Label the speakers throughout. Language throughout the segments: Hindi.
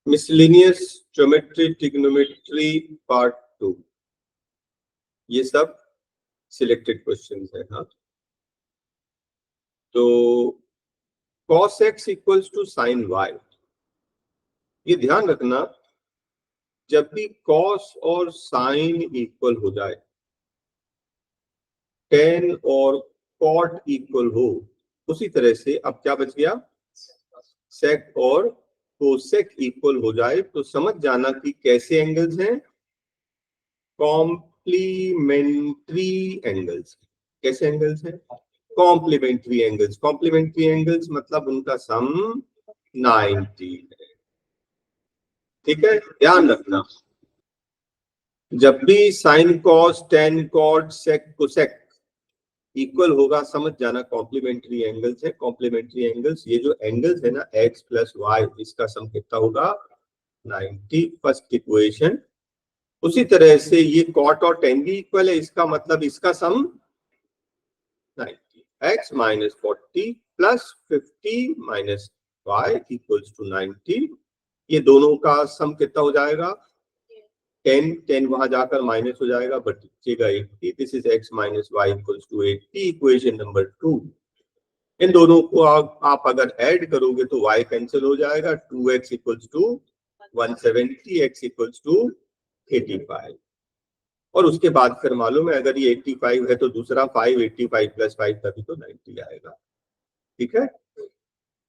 Speaker 1: मिसलेनियस ज्योमेट्री ट्रिग्नोमेट्री पार्ट 2, ये सब सिलेक्टेड क्वेश्चंस है। हाँ, तो cos x equals to sin y, ये ध्यान रखना जब भी cos और sin इक्वल हो जाए, tan और cot इक्वल हो, उसी तरह से अब क्या बच गया, sec और cosec इक्वल हो जाए तो समझ जाना कि कैसे एंगल्स हैं, कॉम्प्लीमेंट्री एंगल्स। कैसे एंगल्स हैं? Complementary angles. कॉम्प्लीमेंट्री एंगल्स मतलब उनका सम 90 है। ठीक है, ध्यान रखना जब भी sin cos tan cot sec cosec equal होगा, समझ जाना कॉम्प्लीमेंट्री एंगल्स है। कॉम्प्लीमेंट्री एंगल्स, ये जो एंगल्स है ना x प्लस वाई, इसका सम कितना होगा 90, फर्स्ट इक्वेशन। उसी तरह से ये cot और tan भी इक्वल है, इसका मतलब इसका sum 90, x minus 40 plus 50 minus y equals to 90। ये दोनों का सम कितना हो जाएगा, 10 वहां जाकर माइनस हो जाएगा, बचेगा 80। This is x minus y equals to 80, equation number 2। इन दोनों को आप अगर ऐड करोगे तो y कैंसिल हो जाएगा, 2x equals to 170, x equals to 85। और उसके बाद फिर मालूम है अगर ये 85 है तो दूसरा 5, 85 प्लस 5 तभी तो 90 आएगा। ठीक है,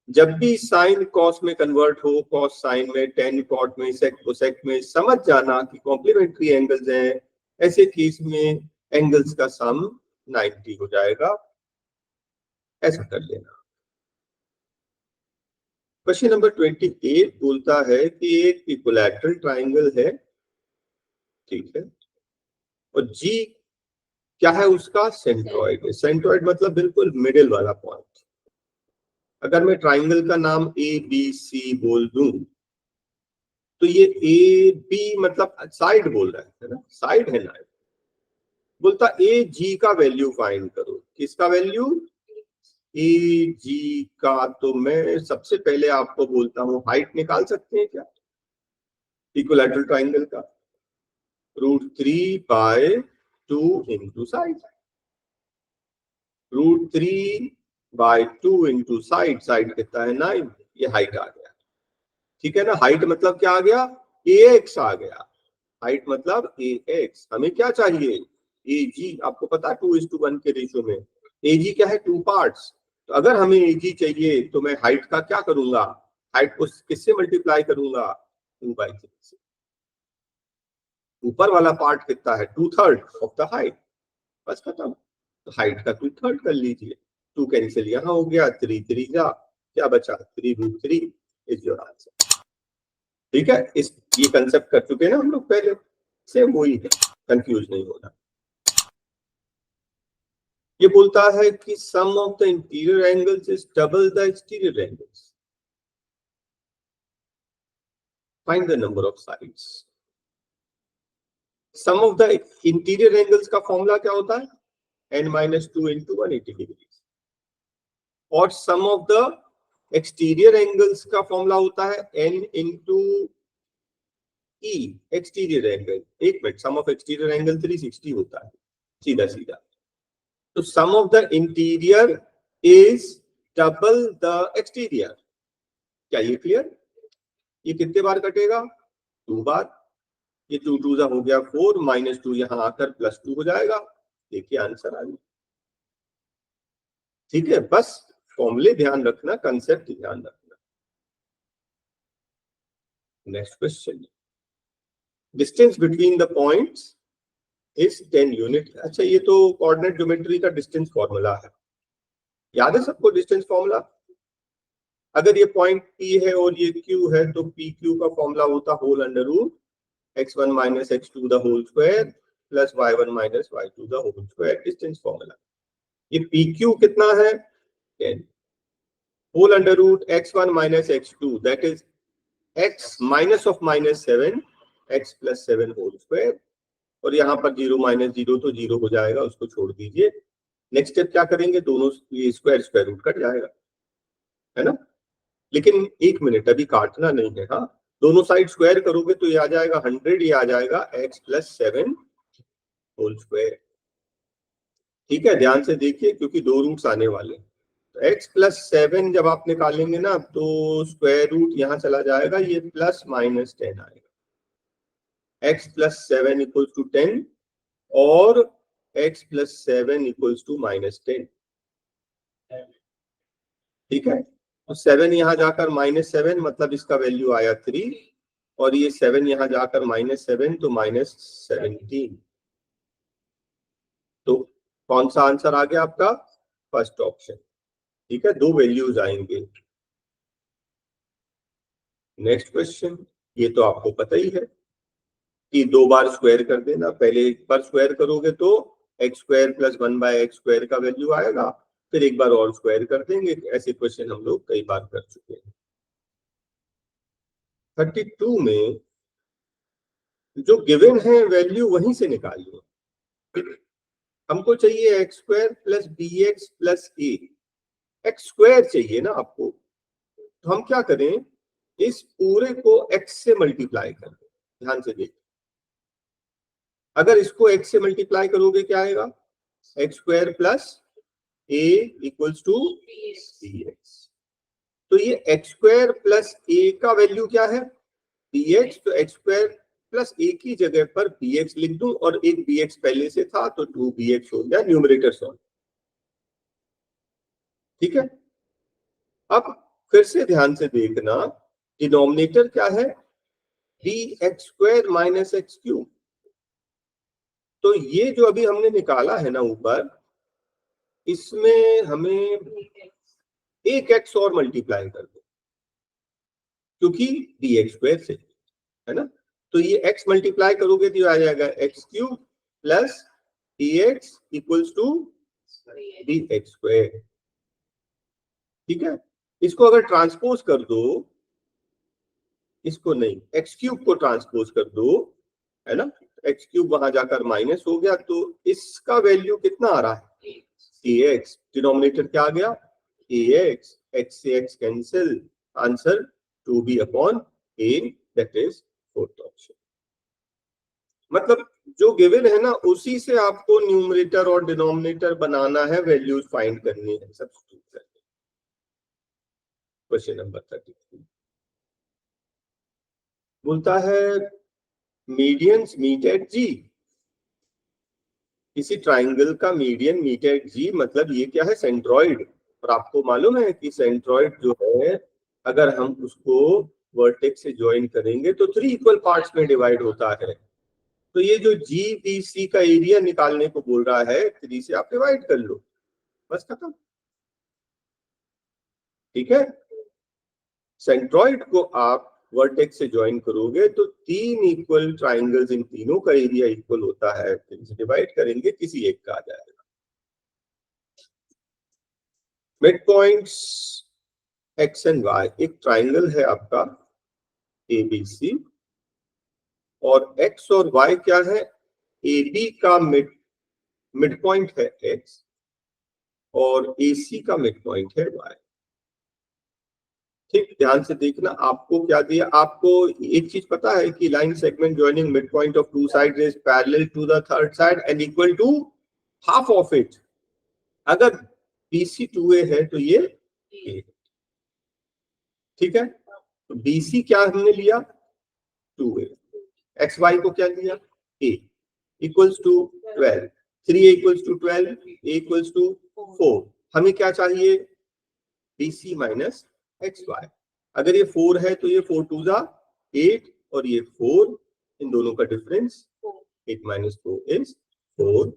Speaker 1: जब भी साइन कॉस में कन्वर्ट हो, कॉस साइन में, टेन कॉट में, सेक कोसेक में, समझ जाना कि कॉम्प्लीमेंट्री एंगल्स हैं। ऐसे केस में एंगल्स का सम 90 हो जाएगा। ऐसा कर लेना। क्वेश्चन नंबर 28 बोलता है कि एक इक्विलैटरल ट्राइंगल है, ठीक है, और जी क्या है उसका, सेंट्रॉइड है। सेंट्रॉइड मतलब बिल्कुल मिडिल वाला पॉइंट। अगर मैं ट्राइंगल का नाम ए बी सी बोल दूं तो ये ए बी मतलब साइड बोल रहा है ना, साइड है ना। बोलता ए जी का वैल्यू फाइंड करो। किसका वैल्यू? ए जी का। तो मैं सबसे पहले आपको बोलता हूं हाइट निकाल सकते हैं क्या इक्विलैटरल ट्राइंगल का? √3/2 into side. √3/2 into side. Side कितना है 9, ये हाइट आ गया। ठीक है ना, हाइट मतलब क्या आ गया, ax आ गया। हाइट मतलब ax। हमें क्या चाहिए, ag। आपको पता है 2:1 के रेशियो में ag क्या है, 2 पार्ट्स। तो अगर हमें ag चाहिए तो मैं हाइट का क्या करूंगा, हाइट को किससे मल्टीप्लाई करूंगा, 2/3 से। ऊपर वाला पार्ट कितना है, 2/3 ऑफ द हाइट, बस खत्म। तो हाइट का 2/3 कर लीजिए। 2 कैंसिल यहाँ हो गया, 3 3 जा, क्या बचा, 3√3 इज योर आंसर। ठीक है, इस ये कंसेप्ट कर चुके हैं ना हम लोग पहले, सेम वही है, कंफ्यूज नहीं होना। ये बोलता है कि sum of the interior angles is double the exterior angles, find the number of sides. Sum of the interior angles का फॉर्मूला क्या होता है, n-2 इंटू 180 डिग्री। और sum of the exterior angles का फॉर्मूला होता है n into e exterior angle. एक minute, sum of exterior angle 360 होता है, सीधा सीधा। तो sum of the interior is double the exterior. क्या ये क्लियर? ये कितने बार कटेगा, 2 बार। ये 2 2 हो गया 4, -2 यहां आकर +2 हो जाएगा। देखिए आंसर आ गया। ठीक है, बस फॉर्मूले ध्यान रखना, कंसेप्ट ध्यान रखना। Next question, distance between the points is 10 unit. अच्छा, ये तो कोऑर्डिनेट ज्योमेट्री का डिस्टेंस फॉर्मूला है, याद है सबको डिस्टेंस फॉर्मूला? अगर ये पॉइंट P है और ये Q है तो PQ का फॉर्मूला होता whole under root x1 minus x2 the whole square plus y1 minus y2 the whole square, distance formula. ये PQ कितना है, 10, whole under root x1 minus x2 that is x minus of -7 x plus 7 whole square. और यहाँ पर 0 माइनस 0 तो 0 हो जाएगा, उसको छोड़ दीजिए। नेक्स्ट स्टेप क्या करेंगे, दोनों ये स्क्वायर रूट कट जाएगा, है ना। लेकिन 1 मिनट, अभी काटना नहीं है। हाँ, दोनों साइड स्क्वायर करोगे तो ये आ जाएगा 100, ये आ जाएगा x + 7 होल स्क्वायर। ठीक है, ध्यान से देखिए क्योंकि दो रूट्स आने वाले हैं। तो x + 7 जब आप निकालेंगे ना तो स्क्वायर रूट यहाँ चला जाएगा, ये ±10 आएगा। x + 7 = 10 और x + 7 = -10। ठीक है, तो 7 यहाँ जाकर -7 मतलब इसका वैल्यू आया 3, और ये 7 यहाँ जाकर -7 तो -17। तो कौन सा आंसर आ गया आपका? First option. ठीक है, दो वैल्यूज आएंगे। नेक्स्ट क्वेश्चन, ये तो आपको पता ही है कि दो बार स्क्वायर कर देना। पहले एक बार स्क्वायर करोगे तो x² + 1/x² का वैल्यू आएगा, फिर एक बार और स्क्वायर कर देंगे। ऐसे क्वेश्चन हम लोग कई बार कर चुके हैं। 32 में जो गिवन है वैल्यू वहीं से निकालिए। हमको चाहिए x² + bx + a। x² चाहिए ना आपको, तो हम क्या करें, इस पूरे को x से मल्टीप्लाई कर दें। ध्यान से देखिए, अगर इसको x से मल्टीप्लाई करोगे क्या आएगा? x² + a = bx। तो ये x² + a का वैल्यू क्या है? bx। तो x² + a की जगह पर bx लिख दूं, और एक bx पहले से था तो 2bx हो गया, न्यूमरेटर सॉल्व। ठीक है, अब फिर से ध्यान से देखना, डिनोमिनेटर क्या है? bx² - x³। तो ये जो अभी हमने निकाला है ना ऊपर, इसमें हमें एक x और मल्टीप्लाई कर दो, क्योंकि bx² से है ना। तो ये x मल्टीप्लाई करोगे तो आ जाएगा x³ + bx = bx²। ठीक है, इसको अगर ट्रांसपोज कर दो, इसको नहीं, x³ को ट्रांसपोज कर दो, है ना, x³ वहां जाकर माइनस हो गया, तो इसका वैल्यू कितना आ रहा है? ax। डिनोमिनेटर क्या आ गया? ax। x से x cancel, answer 2b/a, that is fourth option. मतलब जो गिवन है ना उसी से आपको न्यूमरेटर और डिनोमिनेटर बनाना है, वैल्यूज फाइंड करनी है, सब्स्टिट्यूट करनी। क्वेश्चन नंबर 33 बोलता है मीडियंस मीट एट जी। किसी ट्राइंगल का मीडियन मीट एट जी, मतलब ये क्या है? सेंट्रॉइड। और आपको मालूम है कि सेंट्रॉइड जो है, अगर हम उसको वर्टेक्स से ज्वाइन करेंगे तो 3 इक्वल पार्ट्स में डिवाइड होता है। तो ये जो GBC का एरिया निकालने को बोल रहा है, 3 से आप डिवाइड कर लो, बस खत्म। ठीक है, सेंट्रॉइड को आप वर्टेक्स से ज्वाइन करोगे तो 3 इक्वल ट्राइंगल्स, इन तीनों का एरिया इक्वल होता है, 3 से डिवाइड करेंगे किसी एक का आ जाएगा। Mid points x and y, एक ट्राइंगल है आपका ABC, और x और y क्या है? AB का मिड पॉइंट है x, और AC का मिड पॉइंट है y। ठीक, ध्यान से देखना, आपको क्या दिया? आपको एक चीज पता है कि line segment joining mid point of two side is parallel to the third side and equal to half of it. अगर BC 2A है तो ये A। ठीक है, तो BC क्या हमने लिया? 2A। XY को क्या लिया? A equals to 12। 3A = 12, A = 4। हमें क्या चाहिए? BC - XY। अगर ये 4 है तो ये 4 2 8, और ये 4, इन दोनों का डिफरेंस 8 - 4 इज 4।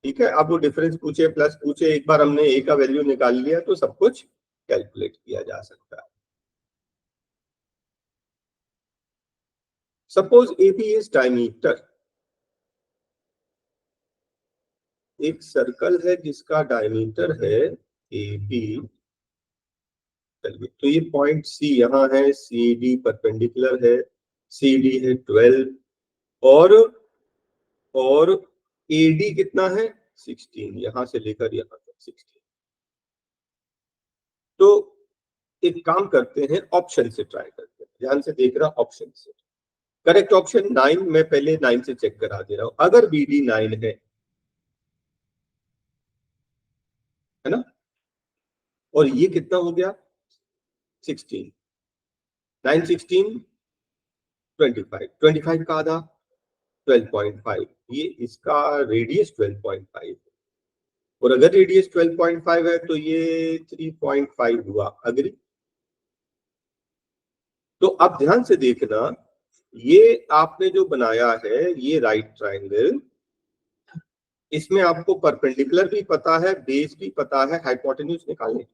Speaker 1: ठीक है, अब वो डिफरेंस पूछे प्लस पूछे, एक बार हमने A का वैल्यू निकाल लिया तो सब कुछ कैलकुलेट किया जा सकता है। Suppose AB is diameter. एक सर्कल है जिसका डायमीटर है AB। चलिए, तो ये पॉइंट C यहाँ है, CD परपेंडिकुलर है, CD है 12, और AD कितना है? 16, यहां से लेकर यहां तक 16। तो एक काम करते हैं, ऑप्शन से ट्राई करते हैं। ध्यान से देख रहा ऑप्शन से। करेक्ट ऑप्शन 9, मैं पहले 9 से चेक करा दे रहा हूं। अगर BD 9 है ना, और ये कितना हो गया 16, 9 16 25, 25 का आधा 12.5, ये इसका रेडियस 12.5, और अगर रेडियस 12.5 है तो ये 3.5 हुआ। अग्री? तो अब ध्यान से देखना, ये आपने जो बनाया है ये राइट ट्रायंगल, इसमें आपको परपेंडिकुलर भी पता है, बेस भी पता है, हाइपोटेन्यूज निकालने।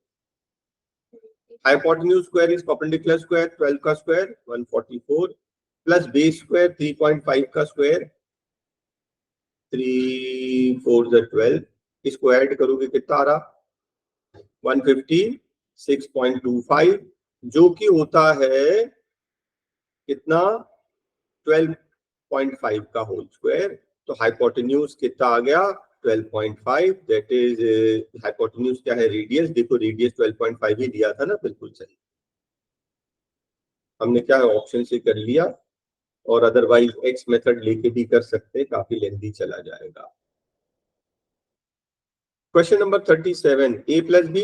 Speaker 1: Hypotenuse square is perpendicular square, 12 का स्क्वायर 144 प्लस बेस स्क्वायर 3.5 का स्क्वायर 3 4 12, इसको ऐड करोगे कितना आ रहा 156.25, जो कि होता है कितना 12.5 का होल स्क्वायर। तो हाइपोटेन्यूज कितना आ गया 12.5, दैट इज हाइपोटेन्यूज क्या है रेडियस, देखो रेडियस 12.5 ही दिया था ना, बिल्कुल सही। हमने क्या है ऑप्शन से कर लिया, और अदरवाइज एक्स मेथड लेके भी कर सकते, काफी लेंथी चला जाएगा। Question number 37, a plus b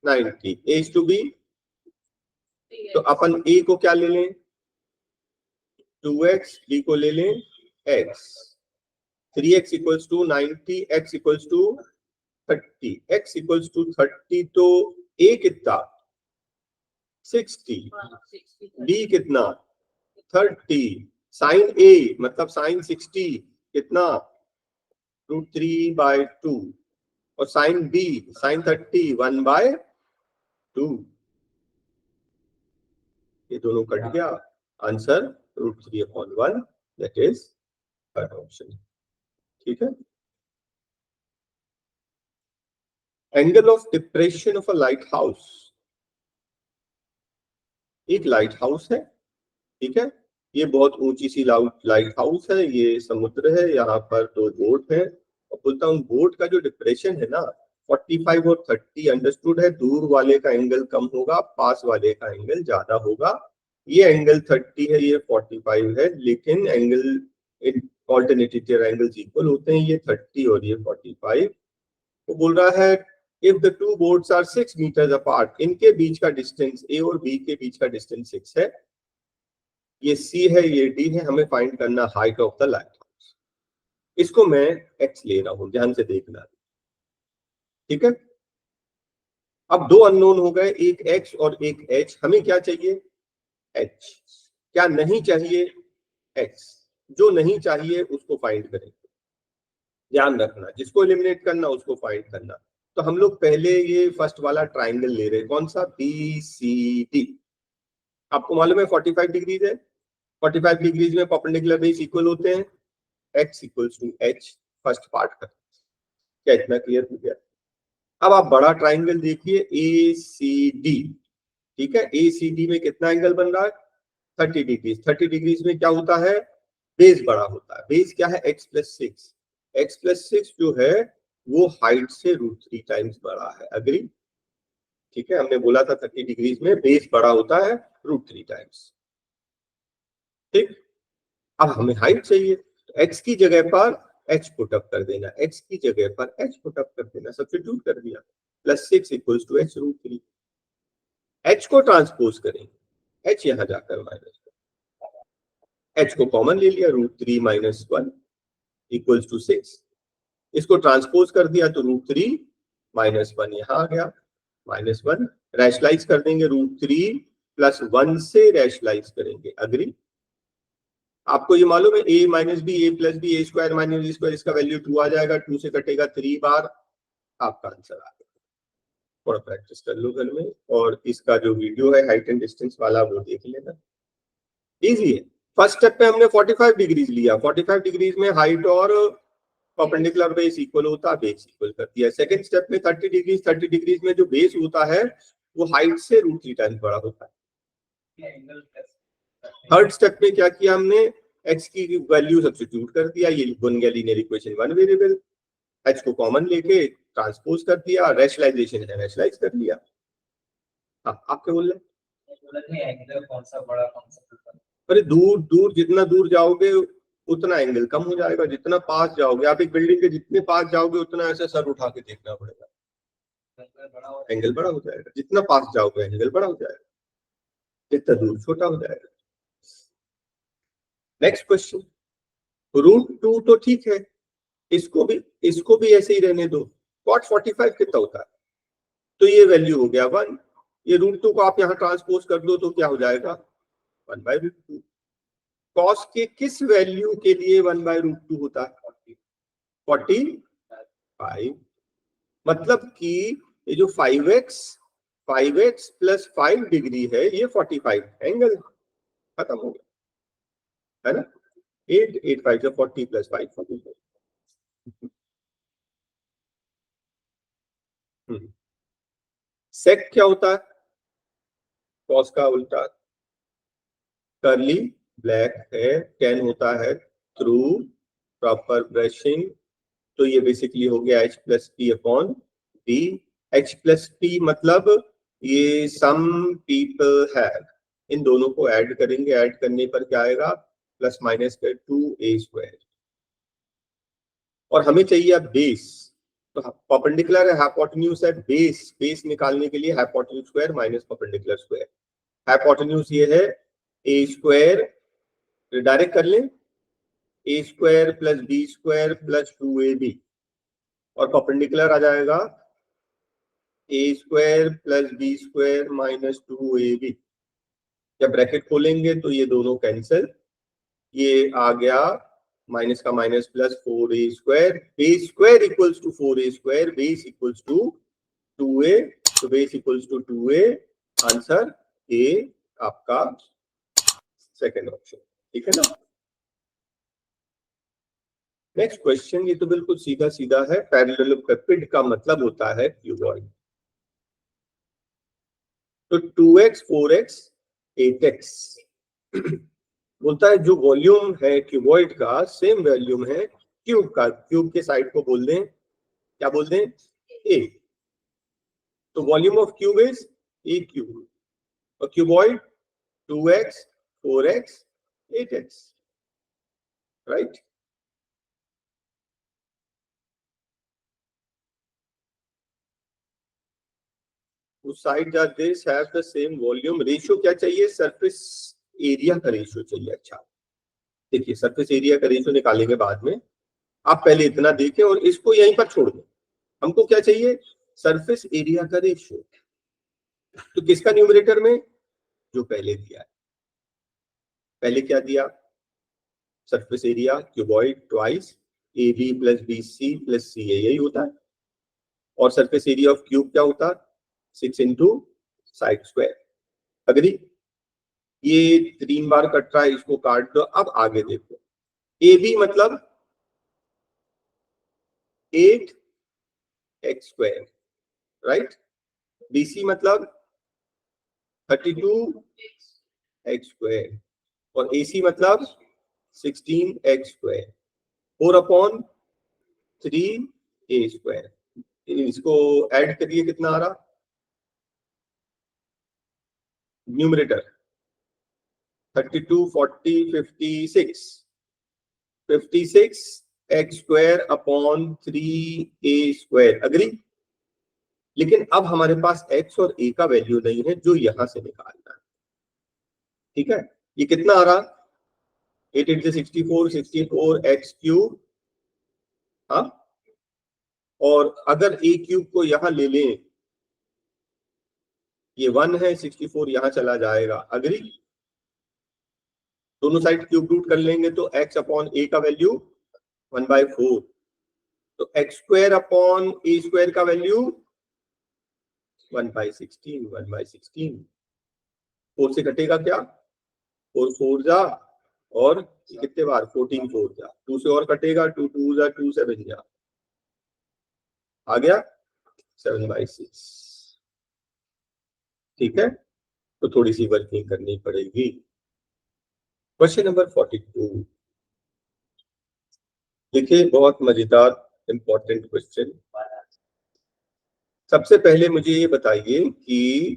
Speaker 1: 90, a is two b, तो अपन a को क्या ले लें 2x, b को ले लें x, 3x equals to 90, x equals to 30, x equals to 30, तो a कितना 60, b कितना 30, साइन a मतलब साइन 60 कितना √3/2, और साइन b साइन 30 1/2, ये दोनों कट गया, answer √3/1, that is third option. ठीक है। Angle of depression of a light house, एक लाइट हाउस है, ठीक है, ये बहुत ऊंची सी लाइट हाउस है, ये समुद्र है, यहाँ पर 2 बोट है, और बोलता हूँ बोट का जो डिप्रेशन है ना 45 और 30 अंडरस्टूड है, दूर वाले का एंगल कम होगा, पास वाले का एंगल ज्यादा होगा। ये एंगल 30 है, ये 45 है, लेकिन एंगल ऑल्टरनेटिव एंगल्स इक्वल होते हैं, ये 30 और ये 45। वो बोल रहा है if the two boards are 6 metres apart, इनके बीच का डिस्टेंस ए और बी के बीच का डिस्टेंस 6 है, ये सी है ये डी है, हमें फाइंड करना height of the light house. इसको मैं एक्स ले रहा हूं, ध्यान से देखना, ठीक है। अब 2 अननोन हो गए, एक एक्स और एक एच, हमें क्या चाहिए एच, क्या नहीं चाहिए एक्स, जो नहीं चाहिए उसको फाइंड करेंगे, ध्यान रखना, जिसको एलिमिनेट करना उसको फाइंड करना। तो हम लोग पहले ये फर्स्ट वाला ट्राइंगल ले रहे हैं, कौन सा BCD, आपको मालूम है 45 डिग्रीज है, 45 डिग्रीज में परपेंडिकुलर बेस इक्वल होते हैं, x equals to h, first part का, क्या इतना क्लियर हो गया। अब आप बड़ा ट्राइंगल देखिए ACD, ठीक है, ACD में कितना एंगल बन रहा है 30 डिग्रीज, 30 डिग्रीज में क्या होता है बेस बड़ा होता है, बेस क्या है x + 6, x + 6 जो है वो हाइट से √3 टाइम्स बड़ा है। अग्री? ठीक है, हमने बोला था 30 डिग्रीज में बेस बड़ा होता है √3 टाइम्स। ठीक, अब हमें हाइट चाहिए, तो x की जगह पर h पुट अप कर देना, x की जगह पर h पुट अप कर देना, सब्स्टिट्यूट कर दिया, +6 इक्वल्स टू h √3, h को ट्रांसपोज करेंगे, h यहां जाकर माइनस, h को कॉमन ले लिया, √3 - 1 इक्वल्स टू 6, इसको ट्रांसपोज कर दिया तो √3 - 1 यहां आ गया, -1, रैशनलाइज कर देंगे, √3 + 1 से रैशनलाइज करेंगे। अग्री? आपको ये मालूम है a - b, a + b, a² - b², इसका वैल्यू 2 आ जाएगा, 2 से कटेगा 3 बार, आपका आंसर आ गया। थोड़ा प्रैक्टिस कर लो घर में, और इसका जो वीडियो है हाइट एंड डिस्टेंस वाला वो देख लेना, इजी है। फर्स्ट स्टेप पे हमने 45 डिग्रीज लिया, 45 डिग्रीज में हाइट और परपेंडिकुलर बेस इक्वल होता है, बेस इक्वल कर दिया। सेकंड स्टेप में 30 डिग्रीज, 30 डिग्रीज में जो बेस होता है वो हाइट से √3 टाइम्स बड़ा होता है। थर्ड स्टेप में क्या किया हमने, x की वैल्यू सब्स्टिट्यूट कर दिया, ये बन गया लीनियर इक्वेशन 1 वेरिएबल, h को कॉमन लेके ट्रांसपोज कर दिया, रैशनलाइजेशन है रैशनलाइज कर लिया। हाँ, आप क्या बोल रहे हैं?
Speaker 2: कौन सा बड़ा कौन सा छोटा?
Speaker 1: अरे दूर दूर, जितना दूर जाओगे उतना एंगल कम हो जाएगा, जितना पास जाओगे, आप एक बिल्डिंग के जितने पास जाओगे उतना ऐसे सर उठा के देखना पड़ेगा, एंगल बड़ा हो जाएगा। जितना पास जाओगे एंगल बड़ा हो जाएगा, जितना दूर छोटा हो जाएगा। नेक्स्ट क्वेश्चन, √2 तो ठीक है, इसको भी ऐसे ही रहने दो। cot 45 कितना होता है? तो ये वैल्यू हो गया 1। ये √2 को आप यहाँ ट्रांसपोज कर दो तो क्या हो जाएगा 1/√2। कॉस के किस वैल्यू के लिए 1/√2 होता है? 45। मतलब कि ये जो 5x प्लस 5 डिग्री है, ये 45 एंगल खत्म हो गया, है ना। 8 5 40 प्लस 5 45। सेक क्या होता है? कॉस का उल्टा, कर्ली ब्लैक है, टेन होता है थ्रू प्रॉपर ब्रशिंग। तो ये बेसिकली हो गया H+P/D। H+P मतलब ये सम पीपल हैव, इन दोनों को ऐड करेंगे, ऐड करने पर क्या आएगा प्लस माइनस का 2a²। और हमें चाहिए अब बेस, तो परपेंडिकुलर है हाइपोटेन्यूज है, बेस निकालने के लिए hypotenuse square minus perpendicular square. Hypotenuse ये है a², डायरेक्ट कर लें, a² plus b² plus 2ab, और परपेंडिकुलर आ जाएगा a² plus b² minus 2ab। जब ब्रैकेट खोलेंगे तो ये दोनों कैंसिल, ये आ गया माइनस का minus plus 4a², a² equals to 4a², base equals to 2a, तो base equals to 2a, answer A आपका सेकंड ऑप्शन, ठीक है ना। नेक्स्ट क्वेश्चन, ये तो बिल्कुल सीधा सीधा है। पैरेललोपेपिड का मतलब होता है क्यूबॉइड। तो 2x 4x 8x बोलता है जो वॉल्यूम है क्यूबॉइड का सेम वॉल्यूम है क्यूब का। क्यूब के साइड को बोल दें, क्या बोल दें, ए। तो volume of cube is a cube, और cuboid 2x 4x 8x, right. Side are this have the same volume. Ratio क्या चाहिए, सरफेस एरिया का रेशियो चाहिए। अच्छा देखिए, सरफेस एरिया का रेशियो निकालेंगे बाद में, आप पहले इतना देखें और इसको यहीं पर छोड़ दें। हमको क्या चाहिए, सरफेस एरिया का रेशियो। तो किसका न्यूमरेटर में, जो पहले दिया है। पहले क्या दिया, surface area cuboid twice AB plus BC plus CA, यही होता है। और सरफेस एरिया ऑफ क्यूब क्या होता है, 6 इंटू साइड स्क्वायर। अग्री। ये 3 बार कट रहा है, इसको काट दो। अब आगे देखो, AB मतलब 8x², राइट। BC मतलब 32x², और AC मतलब 16x², 4/3a²। इसको ऐड करिए, कितना आ रहा, न्यूमरेटर 32 40 56, 56x²/3a²। अग्री। लेकिन अब हमारे पास x और a का वैल्यू नहीं है, जो यहां से निकालना है, ठीक है। ये कितना आ रहा, 8 × 64 64x³। हाँ, और अगर a³ को यहां ले लें, ये 1 है, 64 यहां चला जाएगा। अग्री। दोनों साइड क्यूब रूट कर लेंगे तो x/a का वैल्यू 1/4। तो x²/a² का वैल्यू 1/16, 1/16। 4 से कटेगा क्या, 4 4 जा, और कितने बार 14 4 जा, 2 से और कटेगा, 2 2 जा, 2 7 जा, आ गया 7/6, ठीक है। तो थोड़ी सी वर्किंग करनी पड़ेगी। क्वेश्चन नंबर 42 देखिए, बहुत मजेदार इंपॉर्टेंट क्वेश्चन। सबसे पहले मुझे ये बताइए कि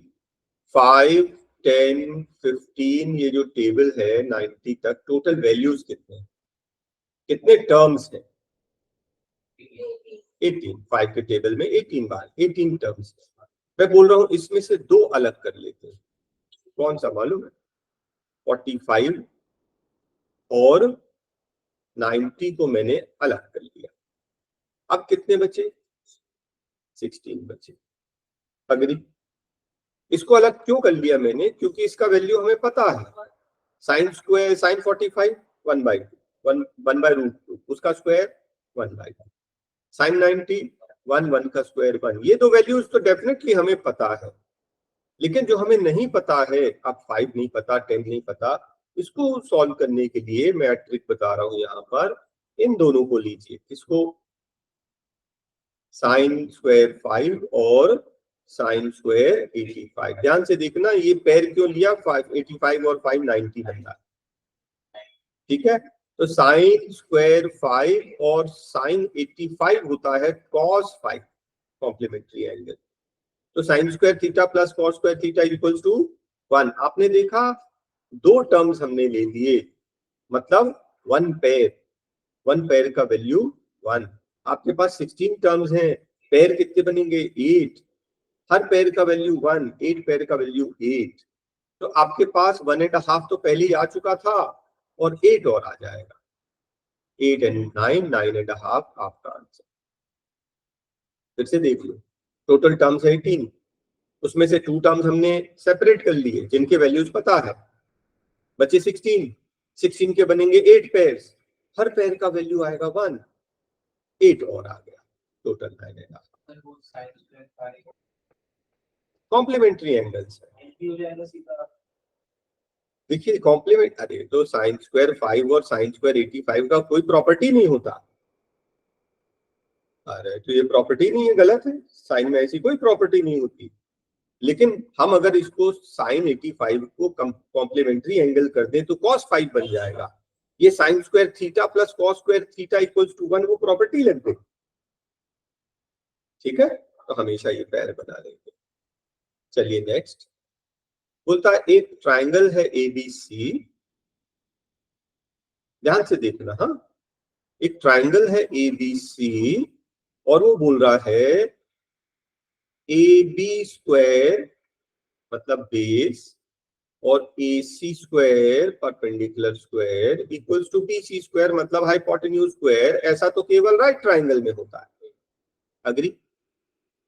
Speaker 1: 5 10, 15 ये जो टेबल है 90 तक टोटल वैल्यूज कितने टर्म्स हैं? 18। 5 के टेबल में 18 बार 18 टर्म्स। मैं बोल रहा हूं इसमें से दो अलग कर लेते हैं। कौन सा मालूम है? 45 और 90 को मैंने अलग कर लिया। अब कितने बचे? 16 बचे। अग्री? इसको अलग क्यों कर लिया मैंने? क्योंकि इसका वैल्यू हमें पता है। साइन स्क्वायर साइन 45 1 बाई 1/√2, उसका स्क्वायर 1/2। साइन 90 1 का स्क्वायर 1। ये दो वैल्यूज तो डेफिनेटली हमें पता है, लेकिन जो हमें नहीं पता है, अब 5 नहीं पता, 10 नहीं पता, इसको सॉल्व करने के लिए मैं ट्रिक बता रहा हूं यहाँ पर। इन दोनों को लीजिए, किसको? साइन स्क्वायर 5 और साइन स्क्वायर 85। ध्यान से देखना, ये पैर क्यों लिया? 85 और 5 90 बनता है, ठीक है? तो साइन स्क्वायर 5 और साइन 85 होता है cos 5 कॉम्प्लीमेंट्री एंगल। तो sine square theta plus cos square theta equals to 1। आपने देखा दो टर्म्स हमने ले लिए, मतलब वन पेयर का वैल्यू 1। आपके पास 16 टर्म्स हैं, पेयर कितने बनेंगे? 8। हर पेयर का वैल्यू 1, 8 पेयर का वैल्यू 8। तो आपके पास 1.5 तो पहले ही आ चुका था और 8 और आ जाएगा। 8 and 9, 9.5 आपका आंसर। फिर से देख लो, टोटल टर्म्स 18, उसमें से 2 टर्म्स हमने सेपरेट कर लिए जिनके वैल्यूज पता है, बचे 16। 16 के बनेंगे 8 पेयर्स, हर पेयर का वैल्यू आएगा 1, 8 और आ गया, टोटल 9.5। कॉम्प्लीमेंट्री एंगल्स है। देखिए कॉम्प्लीमेंट, अरे तो साइन स्क्वायर 5 और साइन स्क्वायर 85 का कोई प्रॉपर्टी नहीं होता। अरे तो ये प्रॉपर्टी नहीं है, गलत है। साइन में ऐसी कोई प्रॉपर्टी नहीं होती। लेकिन हम अगर इसको साइन 85 को कॉम्प्लीमेंट्री एंगल कर दें तो cos 5 बन जाएगा। ये साइन स्क्वायर थीटा प्लस cos square theta equals to 1, वो प्रॉपर्टी लग गई, ठीक है? तो हमेशा ये पैर बना लेंगे। चलिए नेक्स्ट बोलता है एक ट्राइंगल है ABC। ध्यान से देखना, हाँ, एक ट्राइंगल है ABC और वो बोल रहा है AB स्क्वायर मतलब बेस और AC square perpendicular square equals to BC square मतलब हाइपोटेन्यूज स्क्वायर। ऐसा तो केवल राइट ट्राइंगल में होता है। अग्री?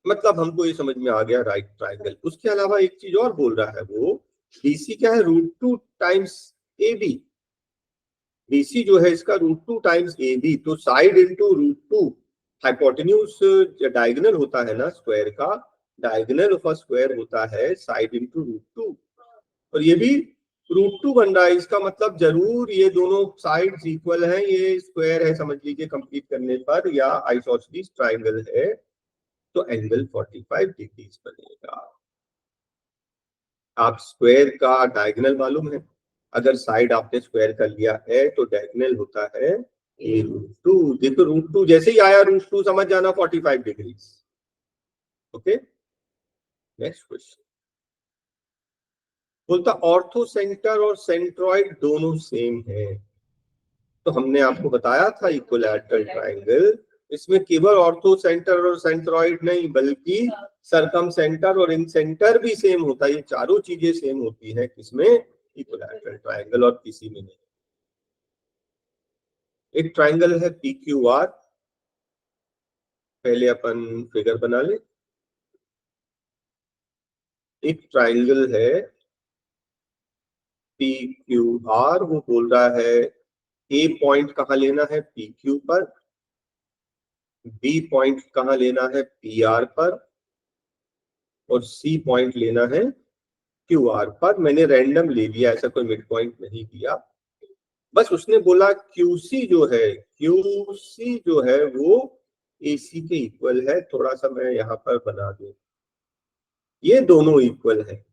Speaker 1: मतलब हमको ये समझ में आ गया राइट ट्राइंगल। उसके अलावा एक चीज और बोल रहा है वो, BC क्या है? √2 टाइम्स AB। BC जो है इसका √2 टाइम्स AB, तो साइड इंटू √2। हाइपोटेन्यूज डायगोनल होता है ना स्क्वायर का, डायगोनल ऑफ अ स्क्वायर होता है साइड इंटू √2, और ये भी √2 बन रहा है। इसका मतलब जरूर ये दोनों साइड्स इक्वल हैं, ये स्क्वायर है समझ लीजिए कंप्लीट करने पर, या आइसोसेलेस ट्राइंगल है, तो एंगल 45 डिग्रीज बनेगा। आप स्क्वायर का डायगोनल मालूम है, अगर साइड आपने स्क्वायर का लिया है तो डायगोनल होता है a√2। देखो √2 जैसे ही आया √2 समझ जाना 45 डिग्रीज। ओके, नेक्स्ट क्वेश्चन बोलता ऑर्थो सेंटर और सेंट्रॉइड दोनों सेम है। तो हमने आपको बताया था इक्विलैटरल ट्राइंगल, इसमें केवल ऑर्थो सेंटर और सेंट्रॉइड नहीं बल्कि सरकम सेंटर और इन सेंटर भी सेम होता है। ये चारों चीजें सेम होती है किसमें? इक्विलैटरल ट्राइंगल, और किसी में नहीं। एक ट्राइंगल है PQR, पहले अपन फिगर बना ले। एक ट्राइंगल है PQR, वो बोल रहा है A पॉइंट कहाँ लेना है? PQ पर। B पॉइंट कहाँ लेना है? PR पर। और C पॉइंट लेना है QR पर। मैंने रैंडम ले लिया, ऐसा कोई मिड पॉइंट नहीं दिया। बस उसने बोला QC जो है वो AC के इक्वल है। थोड़ा सा मैं यहाँ पर बना दूं, ये दोनों इक्वल है,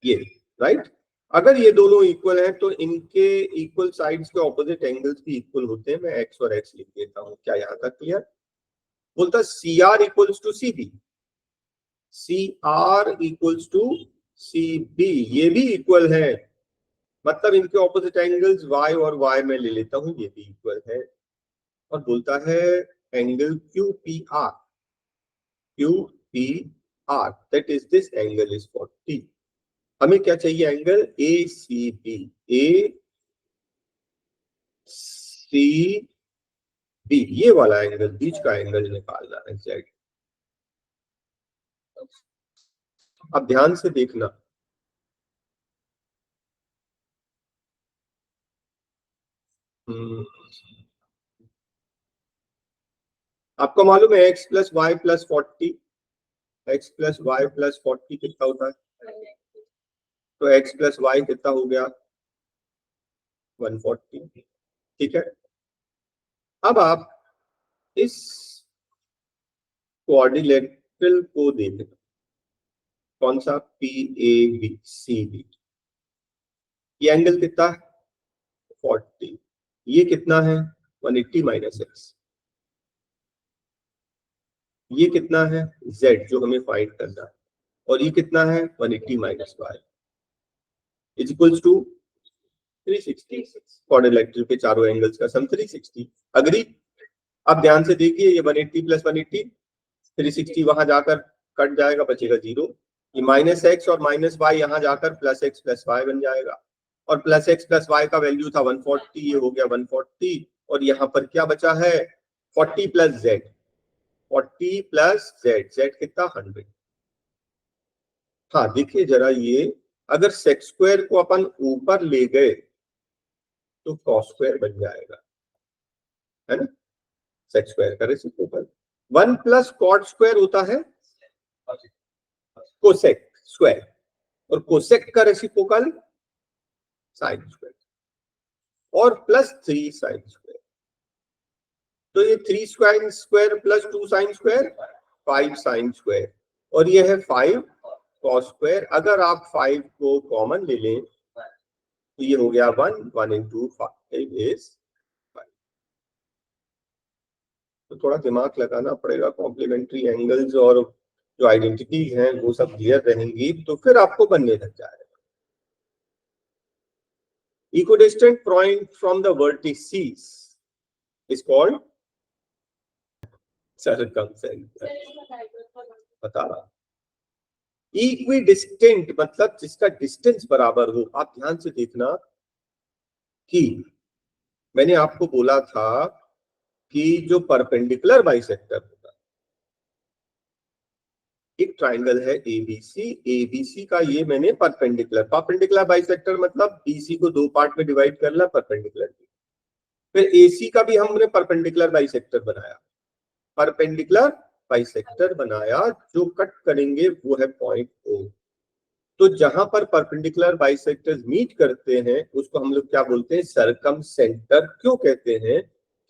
Speaker 1: ये राइट। अगर ये दोनों इक्वल हैं तो इनके इक्वल साइड्स के ऑपोजिट एंगल्स भी इक्वल होते हैं। मैं x और x लिख देता हूं। क्या यहाँ तक क्लियर? बोलता CR equals to CB। CR equals to CB, ये भी इक्वल है, मतलब इनके ऑपोजिट एंगल्स y और y में ले लेता हूं, ये भी इक्वल है। और बोलता है angle QPR, that is this angle is 40। हमें क्या चाहिए? एंगल ACB, ACB, ये वाला एंगल, बीच का एंगल निकालना है Z। अब ध्यान से देखना, आपको मालूम है x plus y plus 40, x plus y plus 40 कितना होता है? तो x प्लस वाई कितना हो गया? 140। ठीक है, अब आप इस क्वाड्रिलेटरल को देखना, कौन सा? PABCD, ये एंगल कितना है? 40। ये कितना है? 180 माइनस एक्स। ये कितना है? Z, जो हमें फाइंड करना है। और ये कितना है? 180 minus y is equals to 360। Quadrilateral के चारों एंगल्स का सम 360। अग्री? अब ध्यान से देखिए, ये 180 प्लस 180, 360 वहां जाकर कट जाएगा, बचेगा 0। ये माइनस एक्स और माइनस वाई यहाँ जाकर प्लस एक्स प्लस वाई बन जाएगा, और प्लस एक्स प्लस वाई का वैल्यू था 140, ये हो गया 140। और यहाँ पर क्या बचा है? 40 plus Z, 40 plus Z, Z कितना? 100। हाँ देखिए जरा, ये अगर सेक्स स्क्वायर को अपन ऊपर ले गए तो कॉस स्क्वायर बन जाएगा, है ना? सेक्स स्क्वायर का रेसिप्रोकल 1 प्लस कॉट स्क्वायर होता है कोसेक स्क्वायर, और कोसेक का रेसिप्रोकल साइन स्क्वायर, और प्लस 3 साइन स्क्वायर। तो ये 3 sine square plus 2 sine square, 5 sine square, और ये है 5 कॉस स्क्वायर। अगर आप 5 को कॉमन ले लें तो ये हो गया 1 इंटू 5 इज 5। तो थोड़ा दिमाग लगाना पड़ेगा, कॉम्प्लीमेंट्री एंगल्स और जो आइडेंटिटीज हैं वो सब क्लियर रहेंगी तो फिर आपको बनने लग जाएगा। Equidistant point from the vertices is called circumcenter। बता रहा, इक्विडिस्टेंट मतलब जिसका डिस्टेंस बराबर हो। आप ध्यान से देखना कि मैंने आपको बोला था कि जो परपेंडिकुलर बाइसेक्टर होता है, एक ट्राइंगल है एबीसी, एबीसी का ये मैंने परपेंडिकुलर बाइसेक्टर मतलब बीसी को 2 पार्ट में डिवाइड करना, परपेंडिकुलर। फिर एसी का भी हमने परपेंडिकुलर बाइसेक्टर बनाया, जो कट करेंगे वो है पॉइंट O। तो जहां पर परपेंडिकुलर बाइसेक्टर्स मीट करते हैं उसको हम लोग क्या बोलते हैं? सरकम सेंटर। क्यों कहते हैं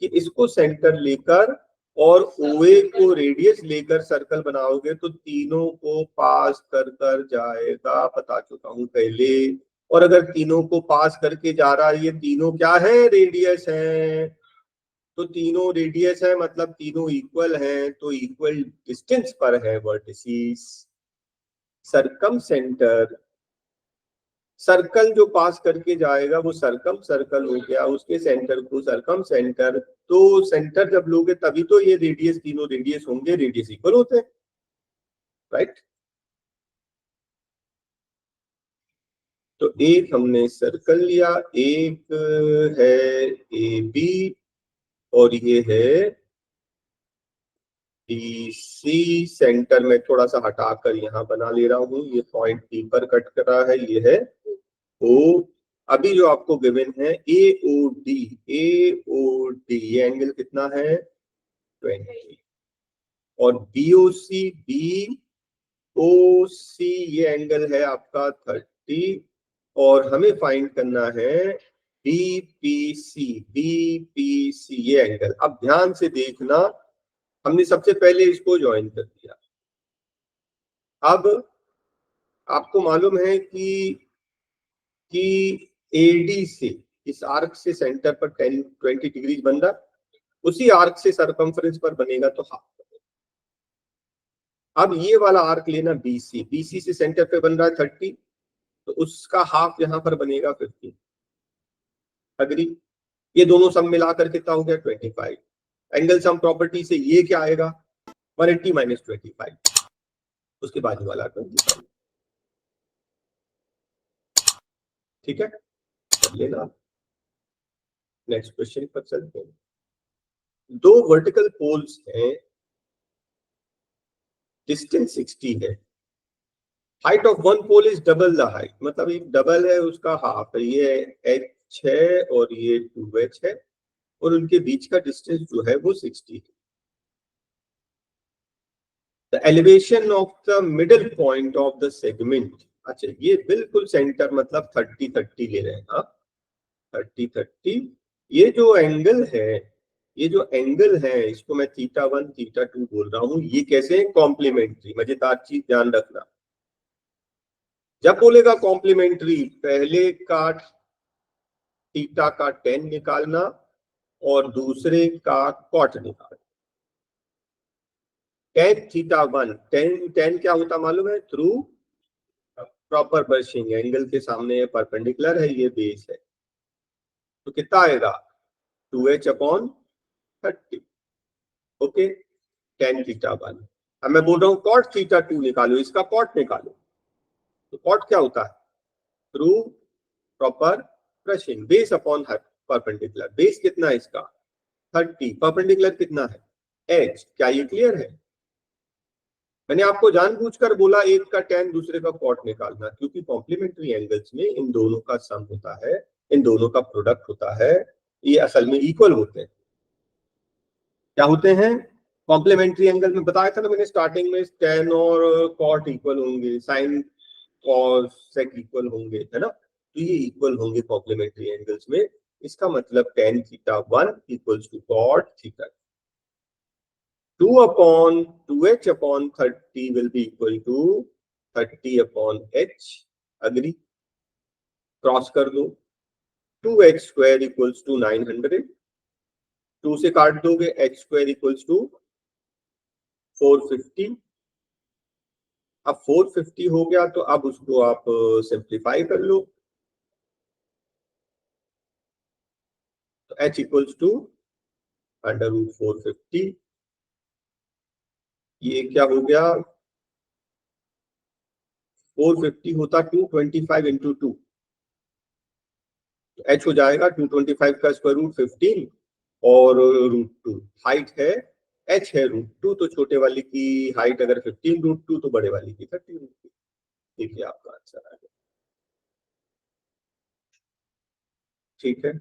Speaker 1: कि इसको सेंटर लेकर और OA को रेडियस लेकर सर्कल बनाओगे तो तीनों को पास कर कर जाएगा, बता चुका हूं पहले। और अगर तीनों को पास करके जा रहा है, ये तीनों क्या है? रेडियस है। तो तीनों रेडियस है मतलब तीनों इक्वल हैं, तो इक्वल डिस्टेंस पर है वर्टिसेस। सरकम सेंटर, सर्कल जो पास करके जाएगा वो सरकम सर्कल हो गया, उसके सेंटर को सरकम सेंटर। तो सेंटर जब लोगे तभी तो ये रेडियस, तीनों रेडियस होंगे, रेडियस इक्वल होते हैं, राइट? तो एक हमने सर्कल लिया, एक है AB और ये है BC। सेंटर में थोड़ा सा हटाकर यहाँ बना ले रहा हूँ, ये पॉइंट P पर कट कर रहा है, ये है O। अभी जो आपको गिवन है AOD, ये एंगल कितना है? 20। और BOC, ये एंगल है आपका 30। और हमें फाइंड करना है BPC, ये एंगल। अब ध्यान से देखना, हमने सबसे पहले इसको ज्वाइन कर दिया। अब आपको मालूम है कि AD से, इस आर्क से सेंटर पर 20 डिग्री बन रहा, उसी आर्क से सरकमफ्रेंस पर बनेगा तो हाफ। अब ये वाला आर्क लेना BC, BC से सेंटर पे बन रहा है 30, तो उसका हाफ यहां पर बनेगा 50। अग्री? ये दोनों सम मिलाकर कितना हो गया 25। एंगल सम प्रॉपर्टी से ये क्या आएगा 180 माइनस 25, उसके बाजू वाला 25। ठीक है, कर लेना। नेक्स्ट क्वेश्चन पर चलते हैं। दो वर्टिकल पोल्स हैं, डिस्टेंस 60 है, height of one pole is double the height, मतलब एक डबल है उसका हाफ है, ये h है और ये 2h है, और उनके बीच का डिस्टेंस जो है वो 60 है। The elevation of the middle point of the segment, अच्छा ये बिल्कुल सेंटर मतलब 30-30 ले रहे हैं, हाँ 30-30। ये जो एंगल है, ये जो एंगल है इसको मैं θ1 θ2 बोल रहा हूं, ये कैसे है कॉम्प्लीमेंट्री। मजेदार चीज ध्यान रखना, जब बोलेगा कॉम्प्लीमेंट्री पहले का थीटा का tan निकालना और दूसरे का cot निकालना। tan θ1, tan क्या होता मालूम है, थ्रू प्रॉपर बर्शिंग, एंगल के सामने परपेंडिकुलर है, ये बेस है, तो कितना आएगा 2h अपॉन 30। Okay, tan θ1। अब मैं बोल रहा हूँ cot θ2 निकालो, इसका cot निकालो, तो cot क्या होता है, through proper brushing, base upon perpendicular. Base कितना है इसका 30, परपेंडिकुलर कितना है h। क्या ये क्लियर है? मैंने आपको जानबूझकर बोला एक का tan दूसरे का cot निकालना, क्योंकि कॉम्प्लीमेंट्री एंगल्स में इन दोनों का सम होता है, इन दोनों का प्रोडक्ट होता है, ये असल में इक्वल होते हैं। क्या होते हैं कॉम्प्लीमेंट्री एंगल में? बताया था ना मैंने स्टार्टिंग में, tan और cot इक्वल होंगे, sin और sec इक्वल होंगे, है ना, तो ये इक्वल होंगे कॉम्प्लीमेंट्री एंगल्स में। इसका मतलब tan θ1 equals to cot θ2। 2 upon 2h upon 30 will be equal to 30 upon h। Agree? Cross कर दो, 2h स्क्वायर इक्वल्स टू 900, 2 से काट दोगे h स्क्वायर इक्वल्स टू 450। अब 450 हो गया तो अब उसको आप सिंप्लीफाई कर लो, तो h इक्वल्स टू √450। ये क्या हो गया, 450 होता 225 इंटू 2, तो h हो जाएगा 225 का स्क्वायर रूट 15 और √2। हाइट है h है √2, तो छोटे वाले की हाइट अगर 15 √2 तो बड़े वाले की 30 √2। देखिए आपका आंसर आ गया। ठीक है।